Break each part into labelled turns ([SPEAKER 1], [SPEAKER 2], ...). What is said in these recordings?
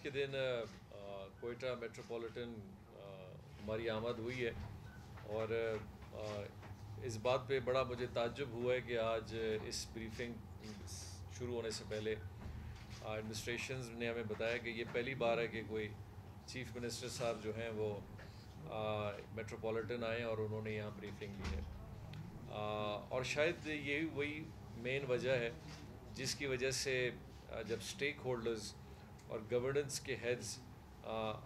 [SPEAKER 1] के दिन कोयटा मेट्रोपॉलिटन हमारी आमद हुई है और इस बात पे बड़ा मुझे ताज्जुब हुआ है कि आज इस ब्रीफिंग शुरू होने से पहले एडमिनिस्ट्रेशंस ने हमें बताया कि ये पहली बार है कि कोई चीफ मिनिस्टर साहब जो हैं वो मेट्रोपॉलिटन आए और उन्होंने यहाँ ब्रीफिंग ली है। और शायद यही वही मेन वजह है जिसकी वजह से जब स्टेक होल्डर्स और गवर्नेंस के हेड्स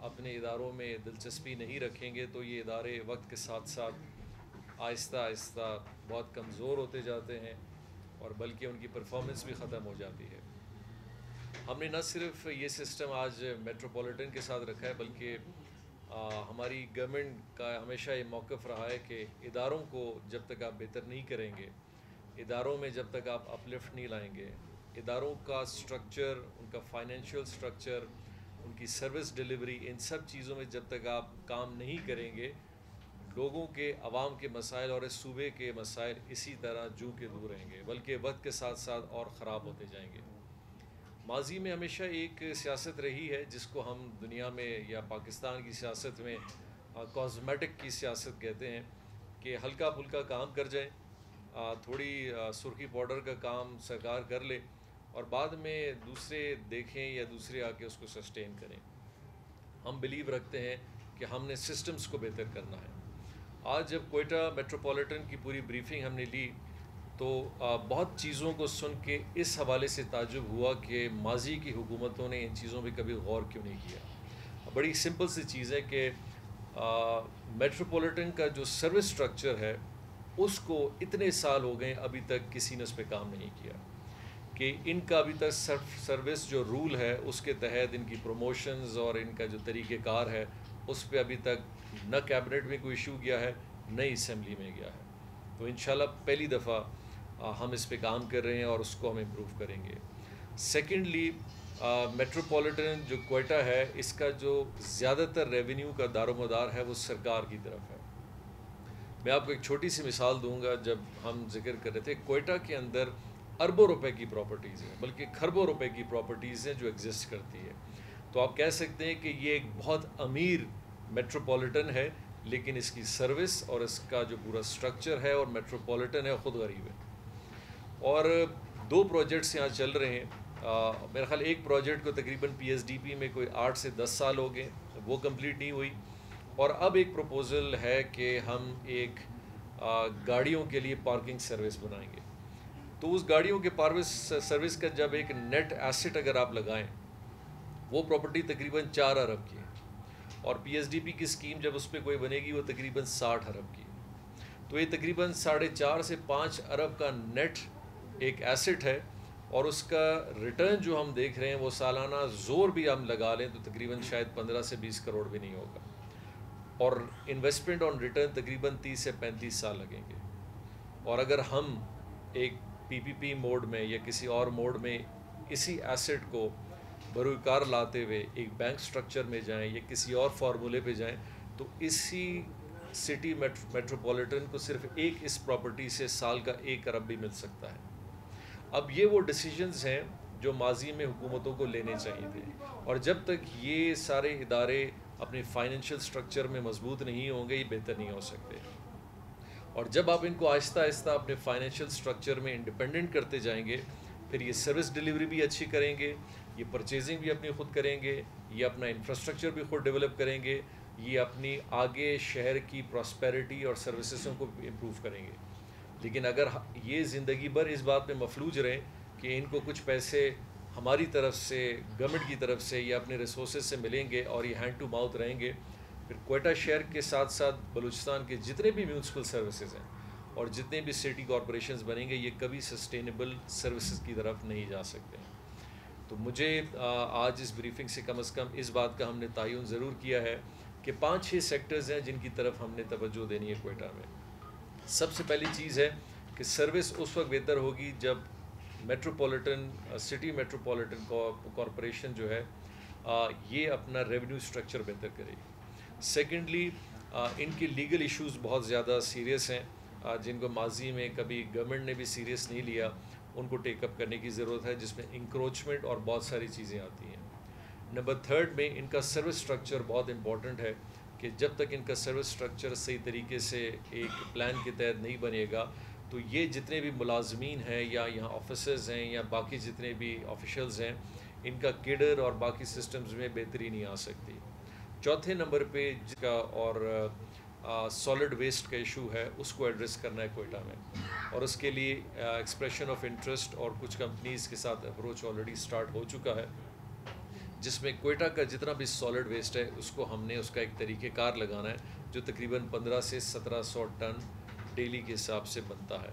[SPEAKER 1] अपने इदारों में दिलचस्पी नहीं रखेंगे तो ये इदारे वक्त के साथ साथ आहिस्ता आहिस्ता बहुत कमज़ोर होते जाते हैं और बल्कि उनकी परफॉर्मेंस भी ख़त्म हो जाती है। हमने न सिर्फ ये सिस्टम आज मेट्रोपॉलिटन के साथ रखा है बल्कि हमारी गवर्नमेंट का हमेशा ये मौक़िफ़ रहा है कि इदारों को जब तक आप बेहतर नहीं करेंगे, इदारों में जब तक आप अपलिफ्ट नहीं लाएंगे, इदारों का स्ट्रक्चर, उनका फाइनेंशियल स्ट्रक्चर, उनकी सर्विस डिलीवरी, इन सब चीज़ों में जब तक आप काम नहीं करेंगे, लोगों के अवाम के मसाइल और इस सूबे के मसाइल इसी तरह जू के दूर रहेंगे बल्कि वक्त के साथ साथ और ख़राब होते जाएंगे। माजी में हमेशा एक सियासत रही है जिसको हम दुनिया में या पाकिस्तान की सियासत में कॉस्मेटिक की सियासत कहते हैं कि हल्का फुल्का काम कर जाए, थोड़ी सुर्खी पाउडर का काम सरकार कर ले और बाद में दूसरे देखें या दूसरे आके उसको सस्टेन करें। हम बिलीव रखते हैं कि हमने सिस्टम्स को बेहतर करना है। आज जब कोयटा मेट्रोपॉलिटन की पूरी ब्रीफिंग हमने ली तो बहुत चीज़ों को सुन के इस हवाले से ताज्जुब हुआ कि माजी की हुकूमतों ने इन चीज़ों पे कभी गौर क्यों नहीं किया। बड़ी सिंपल सी चीज़ है कि मेट्रोपॉलिटन का जो सर्विस स्ट्रक्चर है उसको इतने साल हो गए अभी तक किसी ने उस पर काम नहीं किया कि इनका अभी तक सर्विस जो रूल है उसके तहत इनकी प्रमोशंस और इनका जो तरीक़ेकार है उस पर अभी तक न कैबिनेट में कोई इशू गया है न ही असम्बली में गया है। तो इंशाल्लाह पहली दफ़ा हम इस पे काम कर रहे हैं और उसको हम इम्प्रूव करेंगे। सेकेंडली मेट्रोपॉलिटन जो कोयटा है इसका जो ज़्यादातर रेवेन्यू का दारोमदार है वो सरकार की तरफ है। मैं आपको एक छोटी सी मिसाल दूंगा। जब हम जिक्र कर रहे थे कोयटा के अंदर अरबों रुपए की प्रॉपर्टीज़ हैं बल्कि खरबों रुपए की प्रॉपर्टीज़ हैं जो एग्जिस्ट करती है। तो आप कह सकते हैं कि ये एक बहुत अमीर मेट्रोपॉलिटन है लेकिन इसकी सर्विस और इसका जो पूरा स्ट्रक्चर है और मेट्रोपॉलिटन है ख़ुद गरीब है। और दो प्रोजेक्ट्स यहाँ चल रहे हैं। मेरा ख्याल एक प्रोजेक्ट को तकरीबन PSDP में कोई 8 से 10 साल हो गए, वो कंप्लीट नहीं हुई और अब एक प्रपोज़ल है कि हम एक गाड़ियों के लिए पार्किंग सर्विस बनाएंगे। तो उस गाड़ियों के सर्विस का जब एक नेट एसेट अगर आप लगाएं वो प्रॉपर्टी तकरीबन 4 अरब की है और PSDP की स्कीम जब उस पर कोई बनेगी वो तकरीबन 60 अरब की। तो ये तकरीबन 4.5 से 5 अरब का नेट एक एसेट है और उसका रिटर्न जो हम देख रहे हैं वो सालाना ज़ोर भी हम लगा लें तो तकरीबन शायद 15 से 20 करोड़ भी नहीं होगा और इन्वेस्टमेंट ऑन रिटर्न तकरीबन 30 से 35 साल लगेंगे। और अगर हम एक PPP मोड में या किसी और मोड में इसी एसेट को बरूकार लाते हुए एक बैंक स्ट्रक्चर में जाएं या किसी और फार्मूले पे जाएं तो इसी सिटी मेट्रोपॉलिटन को सिर्फ एक इस प्रॉपर्टी से साल का 1 अरब भी मिल सकता है। अब ये वो डिसीजंस हैं जो माजी में हुकूमतों को लेने चाहिए थे और जब तक ये सारे इदारे अपने फाइनेंशियल स्ट्रक्चर में मजबूत नहीं होंगे ये बेहतर नहीं हो सकते। और जब आप इनको आहिस्ता आहिस्ता अपने फाइनेंशियल स्ट्रक्चर में इंडिपेंडेंट करते जाएंगे फिर ये सर्विस डिलीवरी भी अच्छी करेंगे, ये परचेजिंग भी अपनी ख़ुद करेंगे, ये अपना इंफ्रास्ट्रक्चर भी ख़ुद डेवलप करेंगे, ये अपनी आगे शहर की प्रॉस्पेरिटी और सर्विसेज़ों को इम्प्रूव करेंगे। लेकिन अगर ये ज़िंदगी भर इस बात में मफलूज रहें कि इनको कुछ पैसे हमारी तरफ से, गवर्नमेंट की तरफ से या अपने रिसोर्सेज से मिलेंगे और ये हैंड टू माउथ रहेंगे, फिर कोयटा शहर के साथ साथ बलूचिस्तान के जितने भी म्यूनसिपल सर्विसेज हैं और जितने भी सिटी कॉरपोरेशंस बनेंगे ये कभी सस्टेनेबल सर्विसेज की तरफ नहीं जा सकते हैं। तो मुझे आज इस ब्रीफिंग से कम इस बात का हमने तयन ज़रूर किया है कि 5-6 सेक्टर्स हैं जिनकी तरफ हमने तवज्जो देनी है कोयटा में। सबसे पहली चीज़ है कि सर्विस उस वक्त बेहतर होगी जब सिटी मेट्रोपॉलिटन कॉरपोरेशन जो है ये अपना रेवेन्यू स्ट्रक्चर बेहतर करेगी। सेकेंडली इनके लीगल इश्यूज़ बहुत ज़्यादा सीरियस हैं जिनको माजी में कभी गवर्नमेंट ने भी सीरियस नहीं लिया, उनको टेकअप करने की ज़रूरत है जिसमें इंक्रोचमेंट और बहुत सारी चीज़ें आती हैं। نمبر تھرڈ میں ان کا سروس اسٹرکچر بہت امپورٹنٹ ہے کہ جب تک ان کا سروس اسٹرکچر صحیح طریقے سے ایک پلان کے تحت نہیں بنے گا تو یہ جتنے بھی ملازمین ہیں یا یہاں آفیسرز ہیں یا باقی جتنے بھی آفیشلز ہیں ان کا کیڈر اور باقی سسٹمز میں بہتری نہیں آ سکتی. چوتھے نمبر پہ جس کا اور سالڈ ویسٹ کا ایشو ہے اس کو ایڈریس کرنا ہے کوئٹہ میں, اور اس کے لیے ایکسپریشن آف انٹرسٹ اور کچھ کمپنیز کے ساتھ اپروچ آلریڈی سٹارٹ ہو چکا ہے, جس میں کوئٹہ کا جتنا بھی سالڈ ویسٹ ہے اس کو ہم نے اس کا ایک طریقہ کار لگانا ہے جو تقریباً 1500 سے 1700 ٹن ڈیلی کے حساب سے بنتا ہے.